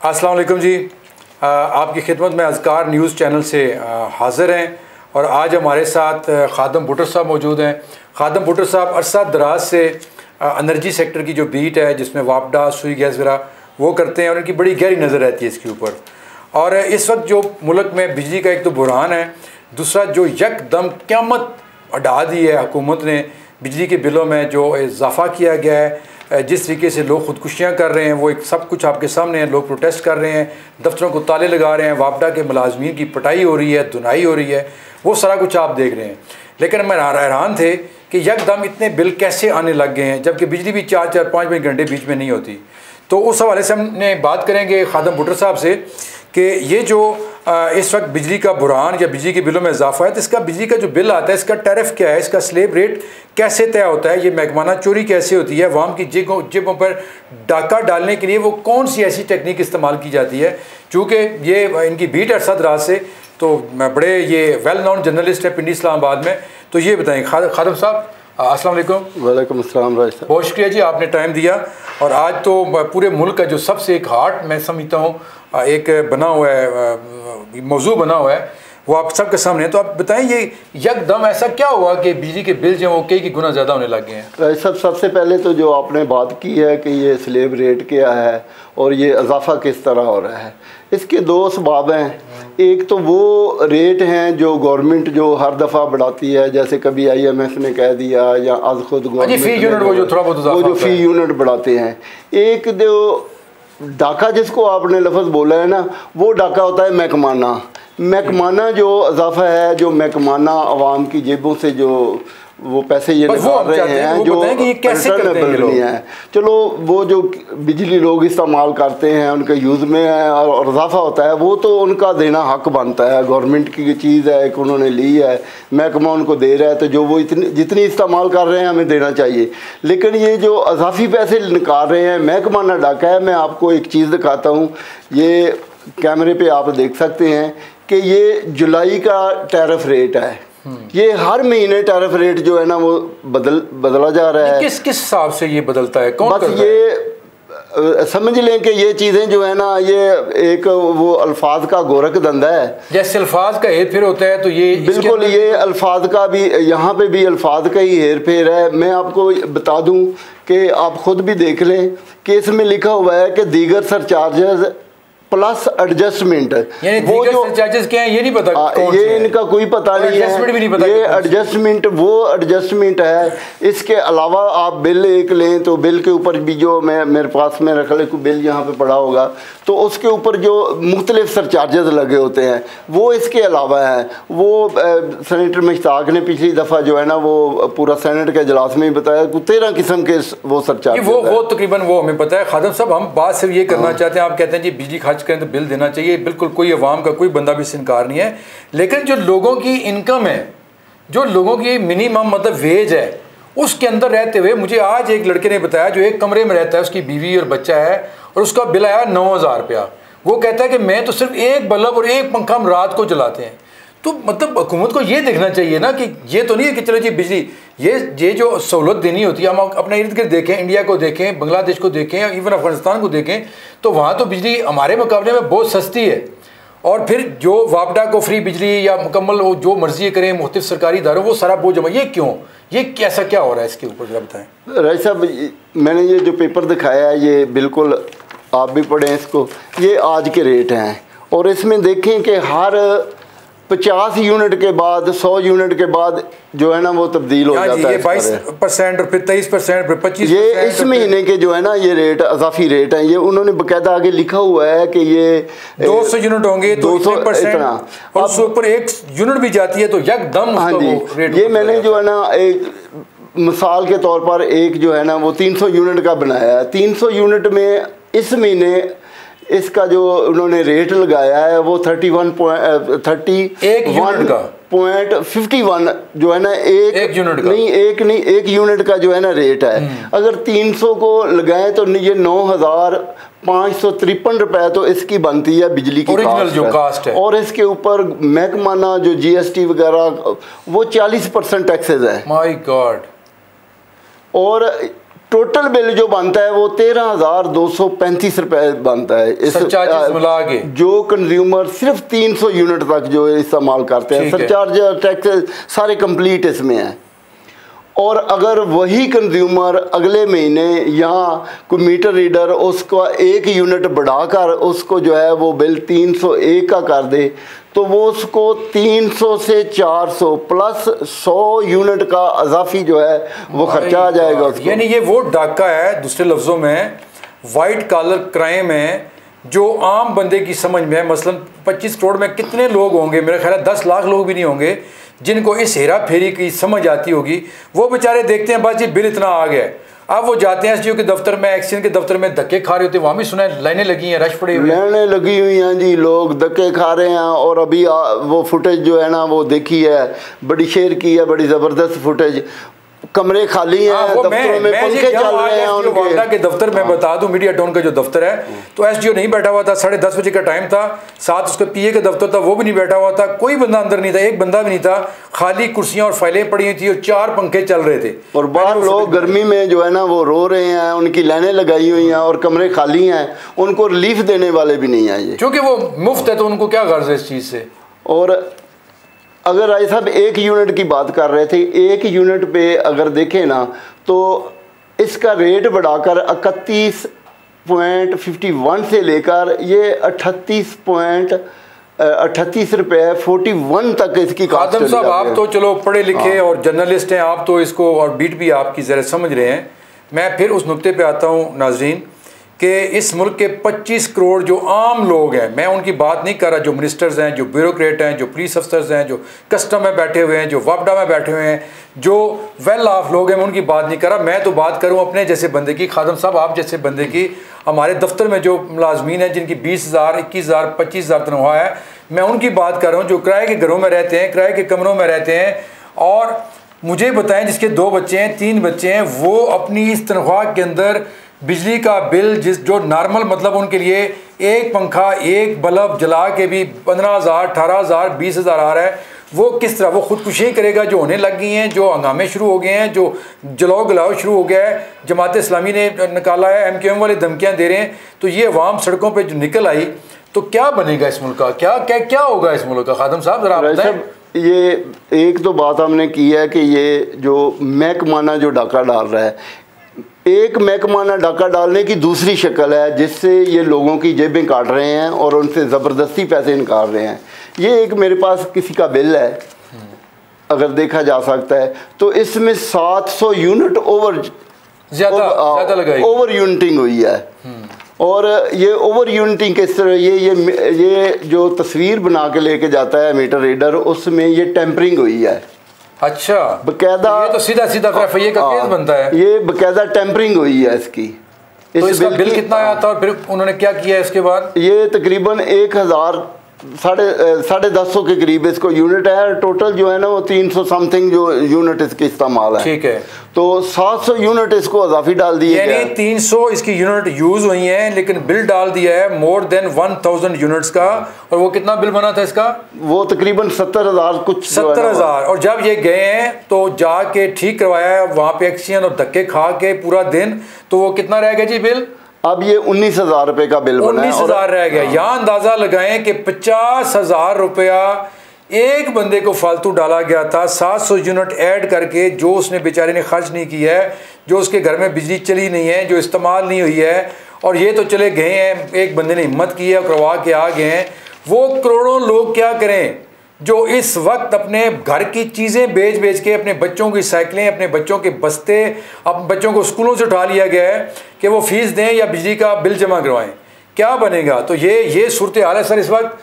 अस्सलाम वालेकुम जी। आपकी खिदमत में अज़कार न्यूज़ चैनल से हाज़िर हैं और आज हमारे साथ खादम भुट्टो साहब मौजूद हैं। खादम भुट्टो साहब अरसा दराज से एनर्जी सेक्टर की जो बीट है जिसमें वापडा सुई गैस वगैरह वो करते हैं और उनकी बड़ी गहरी नज़र रहती है इसके ऊपर। और इस वक्त जो मुल्क में बिजली का एक तो बुरहान है, दूसरा जो यकदम क़यामत अड़ा दी है हुकूमत ने, बिजली के बिलों में जो इजाफ़ा किया गया है, जिस तरीके से लोग ख़ुदकुशियाँ कर रहे हैं वो एक सब कुछ आपके सामने है। लोग प्रोटेस्ट कर रहे हैं, दफ्तरों को ताले लगा रहे हैं, वापडा के मुलाजमीन की पिटाई हो रही है, धुनाई हो रही है, वो सारा कुछ आप देख रहे हैं। लेकिन मैं हैरान थे कि यकदम इतने बिल कैसे आने लग गए हैं जबकि बिजली भी 4-4-5 घंटे बीच में नहीं होती। तो उस हवाले से हमने बात करेंगे खादम भुट्टो साहब से कि ये जो इस वक्त बिजली का बुरहान या बिजली के बिलों में इजाफा है, तो इसका बिजली का जो बिल आता है इसका टैरिफ क्या है, इसका स्लेब रेट कैसे तय होता है, ये महकमाना चोरी कैसे होती है, अवाम की जेबों पर डाका डालने के लिए वो कौन सी ऐसी टेक्निक इस्तेमाल की जाती है। चूँकि ये इनकी बीट अरसा दराज से तो बड़े ये वेल नोन जर्नलिस्ट है पिंडी इस्लामाबाद में। तो ये बताएँ खादम साहब, अस्सलाम वालेकुम। वालेकुम अस्सलाम भाई साहब, बहुत शुक्रिया जी, आपने टाइम दिया। और आज तो पूरे मुल्क का जो सबसे एक हार्ट मैं समझता हूँ एक बना हुआ है, मौजू बना हुआ है, वो आप सबके सामने है। तो आप बताएं ये यकदम ऐसा क्या हुआ कि बिजली के बिल जो वो कई गुना ज़्यादा होने लग गए हैं। भाई साहब सबसे पहले तो जो आपने बात की है कि ये स्लेब रेट क्या है और ये इजाफा किस तरह हो रहा है, इसके दो असबाब हैं। एक तो वो रेट हैं जो गवर्नमेंट जो हर दफ़ा बढ़ाती है, जैसे कभी IMF ने कह दिया या आज खुद गवर्नमेंट फी यूनिट वो जो फी यूनिट बढ़ाते हैं। एक जो डाका जिसको आपने लफ्ज़ बोला है ना, वो डाका होता है महकमाना जो इजाफा है, जो महकमाना आवाम की जेबों से जो वो पैसे ये निकाल रहे हैं जो रिटर्नेबल नहीं है। चलो वो जो बिजली लोग इस्तेमाल करते हैं उनके यूज़ में और इजाफा होता है, वो तो उनका देना हक बनता है। गवर्नमेंट की चीज़ है कि उन्होंने ली है, महकमा उनको दे रहा है, तो जो वो जितनी इस्तेमाल कर रहे हैं हमें देना चाहिए। लेकिन ये जो इजाफी पैसे निकाल रहे हैं महकमाना डाका है। मैं आपको एक चीज़ दिखाता हूँ, ये कैमरे पर आप देख सकते हैं कि ये जुलाई का टैरिफ रेट है। ये हर महीने टैरिफ रेट जो है ना वो बदला जा रहा है। किस हिसाब से ये बदलता है, कौन बस ये समझ लें कि ये चीज़ें जो है ना ये एक वो अल्फाज का गोरख धंधा है। जैसे अल्फाज का हेर फेर होता है तो ये बिल्कुल ये अल्फाज का भी यहाँ पे भी अल्फाज का ही हेर फेर है। मैं आपको बता दूँ कि आप खुद भी देख लें कि इसमें लिखा हुआ है कि दीगर सरचार्जेस प्लस एडजस्टमेंट, वो जो चार्जेस क्या है ये नहीं पता, ये इनका कोई पता नहीं है। ये एडजस्टमेंट वो एडजस्टमेंट है। इसके अलावा आप बिल एक लें तो बिल के ऊपर भी जो मेरे पास में रख ले बिल यहाँ पे पड़ा होगा तो उसके ऊपर जो मुख्तलिफ सरचार्जेस लगे होते हैं वो इसके अलावा है। वो सेनेटर मुश्ताक ने पिछली दफ़ा जो है ना वो पूरा सेनेट के इजलास में ही बताया 13 किस्म के वो सरचार्ज वो तकरीबन वो हमें पता है। खादम साहब हम बात सिर्फ ये करना चाहते हैं, आप कहते हैं जी बिजली खर्च करें तो बिल देना चाहिए, बिल्कुल कोई अवाम का कोई बंदा भी इससे इनकार नहीं है। लेकिन जो लोगों की इनकम है, जो लोगों की मिनिमम मतलब वेज है, उसके अंदर रहते हुए मुझे आज एक लड़के ने बताया जो एक कमरे में रहता है, उसकी बीवी और बच्चा है और उसका बिल आया 9000 रुपया। वो कहता है कि मैं तो सिर्फ एक बल्ब और एक पंखा हम रात को जलाते हैं। तो मतलब हुकूमत को ये देखना चाहिए ना कि ये तो नहीं है कि चलो जी बिजली ये जो सहूलत देनी होती है, हम अपने इर्द गिर्द देखें, इंडिया को देखें, बांग्लादेश को देखें, इवन अफगानिस्तान को देखें, तो वहाँ तो बिजली हमारे मुकाबले में बहुत सस्ती है। और फिर जो वापडा को फ्री बिजली या मुकम्मल वो जो मर्जी करें मुख्तलिफ सरकारी इदारों वो सारा बोझ जमा, ये क्यों, ये कैसा क्या हो रहा है, इसके ऊपर जरा बताएं। राय साहब मैंने ये जो पेपर दिखाया है ये बिल्कुल आप भी पढ़ें इसको, ये आज के रेट हैं और इसमें देखें कि हर 50 यूनिट के बाद 100 यूनिट के बाद जो है ना वो तब्दील हो जाता है। 22% और फिर 23% फिर 25%। ये इस महीने के जो है ना ये रेट इजाफी रेट है। ये उन्होंने बाकायदा आगे लिखा हुआ है कि ये 200 यूनिट होंगे 200% और उसके ऊपर 1 यूनिट भी जाती है तो यकदम। हाँ जी, ये मैंने जो है ना एक मिसाल के तौर पर एक जो है ना वो 300 यूनिट का बनाया है। 300 यूनिट में इस महीने इसका जो उन्होंने रेट लगाया है वो 31.51 जो है ना एक यूनिट का नहीं एक यूनिट का जो है ना रेट है। अगर 300 को लगाएं तो ये 9553 रुपए तो इसकी बनती है बिजली की कास्ट है। और इसके ऊपर महकमाना जो GST वगैरह वो 40% टैक्सेस है। My God. और टोटल बिल जो बनता है वो 13,235 रुपए बनता है इस जो कंज्यूमर सिर्फ 300 यूनिट तक जो इस्तेमाल करते हैं। सरचार्ज टैक्स सारे कंप्लीट इसमें है। और अगर वही कंज्यूमर अगले महीने यहाँ कोई मीटर रीडर उसका 1 यूनिट बढ़ाकर उसको जो है वो बिल 301 का कर दे तो वो उसको 300 से 400 प्लस 100 यूनिट का अजाफी जो है वो खर्चा आ जाएगा उसको। यानी ये वो डाका है, दूसरे लफ्ज़ों में वाइट कॉलर क्राइम है जो आम बंदे की समझ में है। मसलन 25 करोड़ में कितने लोग होंगे, मेरा ख्याल है 10 लाख लोग भी नहीं होंगे जिनको इस हेरा फेरी की समझ आती होगी। वो बेचारे देखते हैं बस जी बिल इतना आ गया, अब वो जाते हैं एसडीओ के दफ्तर में, एक्सीडेंट के दफ्तर में धक्के खा रहे होते हैं। वहाँ भी सुना है लाइनें लगी हैं, रश पड़े हुए, लाइनें लगी हुई हैं जी, लोग धक्के खा रहे हैं। और अभी वो फुटेज जो है ना वो देखी है, बड़ी शेयर की है, बड़ी ज़बरदस्त फुटेज। कमरे खाली हैं, दफ्तरों में पंखे चल रहे हैं उनके के दफ्तर में। बता दूं मीडिया टाउन का जो दफ्तर है तो एसडीओ नहीं बैठा हुआ था, 10:30 बजे का टाइम था, साथ उसके पीए का दफ्तर था वो भी नहीं बैठा हुआ था, कोई बंदा अंदर नहीं था, एक बंदा भी नहीं था, खाली कुर्सियां और फाइलें पड़ी हुई थी और 4 पंखे चल रहे थे। और बाहर लोग गर्मी में जो है ना वो रो रहे हैं, उनकी लाइनें लगाई हुई हैं और कमरे खाली हैं, उनको रिलीफ देने वाले भी नहीं हैं ये, क्योंकि वो मुफ्त है तो उनको क्या गर्ज है इस चीज़ से। और अगर राय साहब 1 यूनिट की बात कर रहे थे, 1 यूनिट पे अगर देखें ना तो इसका रेट बढ़ाकर 31.51 से लेकर ये 38 रुपये 41 तक इसकी कॉस्ट। खादम साहब आप तो चलो पढ़े लिखे और जर्नलिस्ट हैं, आप तो इसको और बीट भी आपकी ज़रा समझ रहे हैं। मैं फिर उस नुक्ते पे आता हूँ नाजरीन कि इस मुल्क के 25 करोड़ जो आम लोग हैं, मैं उनकी बात नहीं कर रहा, जो मिनिस्टर्स हैं, जो ब्यूरोक्रेट हैं, जो पुलिस अफसर्स हैं, जो कस्टम में बैठे हुए हैं, जो वापडा में बैठे हुए हैं, जो वेल ऑफ लोग हैं, मैं उनकी बात नहीं कर रहा। मैं तो बात करूं अपने जैसे बंदे की, खादम साहब आप जैसे बंदे की। हमारे दफ्तर में जो मुलाजमीन हैं जिनकी 20,000 21,000 25,000 तनख्वाह है, मैं उनकी बात कर रहा हूँ जो किराए के घरों में रहते हैं, किराए के कमरों में रहते हैं। और मुझे बताएं जिसके 2 बच्चे हैं, 3 बच्चे हैं, वो अपनी इस तनख्वाह के अंदर बिजली का बिल जो नॉर्मल मतलब उनके लिए एक पंखा एक बल्ब जला के भी 15,000 18,000 20,000 आ रहा है, वो किस तरह वो खुदकुशी करेगा। जो होने लग गई हैं, जो हंगामे शुरू हो गए हैं, जो जलाओ गलाओ शुरू हो गया है, जमात इस्लामी ने निकाला है, MQM वाले धमकियाँ दे रहे हैं, तो ये अवाम सड़कों पर जो निकल आई तो क्या बनेगा इस मुल्क का, क्या होगा इस मुल्क का? खादम साहब जरा बताएं। ये एक तो बात हमने की है कि ये जो महकमाना जो डाका डाल रहा है, एक महकमाना डाका डालने की दूसरी शक्ल है जिससे ये लोगों की जेबें काट रहे हैं और उनसे ज़बरदस्ती पैसे निकाल रहे हैं। ये एक मेरे पास किसी का बिल है, अगर देखा जा सकता है तो इसमें 700 यूनिट ओवर यूनिटिंग हुई है। और ये ओवर यूनिटिंग किस तरह, ये जो तस्वीर बना के लेके जाता है मीटर रीडर, उसमें ये टेम्परिंग हुई है। अच्छा, बकायदा ये तो सीधा FIA का केस बनता है। ये बकायदा टेम्परिंग हुई है इसकी। तो इसका बिल कितना आया था और फिर उन्होंने क्या किया इसके बाद? ये तकरीबन 1,1000 के करीब इसको यूनिट है। टोटल जो है ना वो 300 समथिंग जो यूनिट इसके इस्तेमाल है। ठीक है, तो 700 यूनिट इसको अजाफी डाल दिए, यानी 300 इसकी यूनिट यूज हुई हैं, लेकिन बिल डाल दिया है मोर देन 1000 यूनिट्स का। और वो कितना बिल बना था इसका? वो तकरीबन 70,000 कुछ 70,000। और जब ये गए हैं तो जाके ठीक करवाया है वहाँ पे एक्सीजन और धक्के खा के पूरा दिन, तो वो कितना रह गया जी बिल? अब ये 19,000 रुपये का बिल बना है। 19,000 रह गया। यहाँ अंदाजा लगाएं कि 50,000 रुपया एक बंदे को फालतू डाला गया था 700 यूनिट ऐड करके, जो उसने बेचारे ने खर्च नहीं की है, जो उसके घर में बिजली चली नहीं है, जो इस्तेमाल नहीं हुई है। और ये तो चले गए हैं, एक बंदे ने हिम्मत की है, करवा के आ गए हैं। वो करोड़ों लोग क्या करें जो इस वक्त अपने घर की चीज़ें बेच के, अपने बच्चों की साइकिलें, अपने बच्चों के बस्ते, अपने बच्चों को स्कूलों से उठा लिया गया है कि वो फीस दें या बिजली का बिल जमा करवाएं। क्या बनेगा? तो ये सूरत हाल है सर इस वक्त।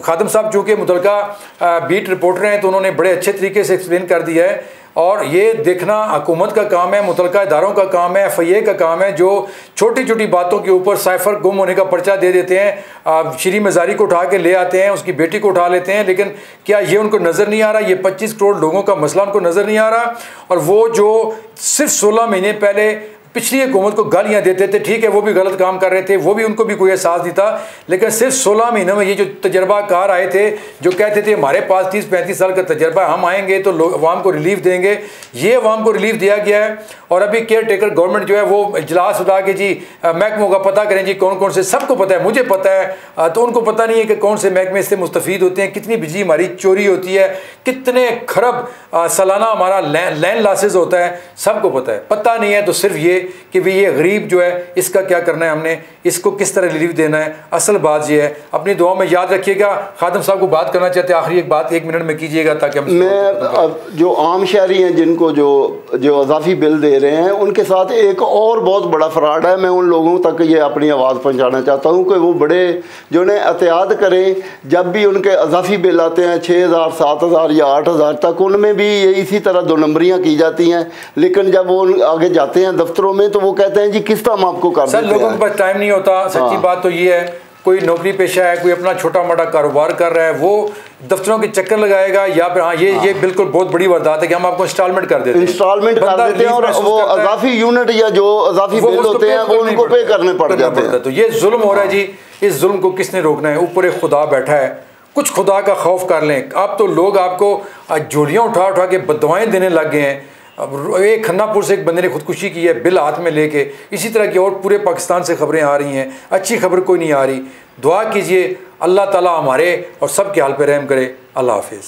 खादम साहब चूँकि मुतलका बीट रिपोर्टर हैं तो उन्होंने बड़े अच्छे तरीके से एक्सप्लेन कर दिया है। और ये देखना हुकूमत का काम है, मुतलका इदारों का काम है, FIA का काम है, जो छोटी छोटी बातों के ऊपर साइफर गुम होने का पर्चा दे देते हैं। श्री मज़ारी को उठा के ले आते हैं, उसकी बेटी को उठा लेते हैं, लेकिन क्या ये उनको नज़र नहीं आ रहा? ये 25 करोड़ लोगों का मसला उनको नज़र नहीं आ रहा? और वो जो सिर्फ 16 महीने पहले पिछली हुकूमत को गालियाँ देते थे, ठीक है वो भी गलत काम कर रहे थे, वो भी उनको भी कोई एहसास नहीं था, लेकिन सिर्फ 16 महीनों में ये जो तजर्बाकार आए थे जो कहते थे हमारे पास 30-35 साल का तजर्बा, हम आएंगे तो अवाम को रिलीफ देंगे, ये अवाम को रिलीफ दिया गया है। और अभी केयर टेकर गवर्नमेंट जो है वो इजलास उठा के जी महकमों का पता करें जी कौन कौन से, सबको पता है, मुझे पता है, तो उनको पता नहीं है कि कौन से महकमे से मुस्तफ़ीद होते हैं, कितनी बिजली हमारी चोरी होती है, कितने खरब सालाना हमारा लैंड लॉसेज होता है, सबको पता है। पता नहीं है तो सिर्फ ये कि भाई ये गरीब जो है इसका क्या करना है, हमने इसको किस तरह रिलीफ देना है। असल बात ये है, अपनी दुआ में याद रखिएगा। खादिम साहब को बात करना चाहते हैं, आखिरी एक बात 1 मिनट में कीजिएगा ताकि हम मैं जो आम शहरी हैं जिनको जो अज़ाफ़ी बिल दे रहे हैं उनके साथ एक और बहुत बड़ा फ्रॉड है। मैं उन लोगों तक ये अपनी आवाज़ पहुंचाना चाहता हूं कि वो बड़े जो ने एहतियात करें, जब भी उनके अज़ाफ़ी बिल आते हैं 6000, 7000 या 8000 तक, उनमें भी ये इसी तरह 2 नंबरियाँ की जाती हैं। लेकिन जब वो आगे जाते हैं दफ्तरों में तो वो कहते हैं जी किस्त हम आपको कर देते हैं। लोगों के पास टाइम नहीं होता। सच्ची बात तो ये है, कोई नौकरी पेशा है, कोई अपना छोटा मोटा कारोबार कर रहा है, वो दफ्तरों के चक्कर लगाएगा या फिर ये बिल्कुल बहुत बड़ी वारदात है कि हम आपको इंस्टॉलमेंट कर देते हैं और वो अज़ाफ़ी यूनिट या जो अज़ाफ़ी बिल होते हैं वो उनको पे करने पड़ जाते हैं। तो ये जुल्म हो रहा है जी, इस जुल्म को किसने रोकना है? ऊपर एक खुदा बैठा है, कुछ खुदा का खौफ कर लें। अब तो लोग आपको जोड़ियाँ उठा उठा के बदवाएँ देने लग गए हैं। अब एक खन्नापुर से एक बंदे ने खुदकुशी की है बिल हाथ में लेके, इसी तरह की और पूरे पाकिस्तान से खबरें आ रही हैं, अच्छी खबर कोई नहीं आ रही। दुआ कीजिए अल्लाह ताला हमारे और सब के हाल पे रहम करे। अल्लाह हाफिज़।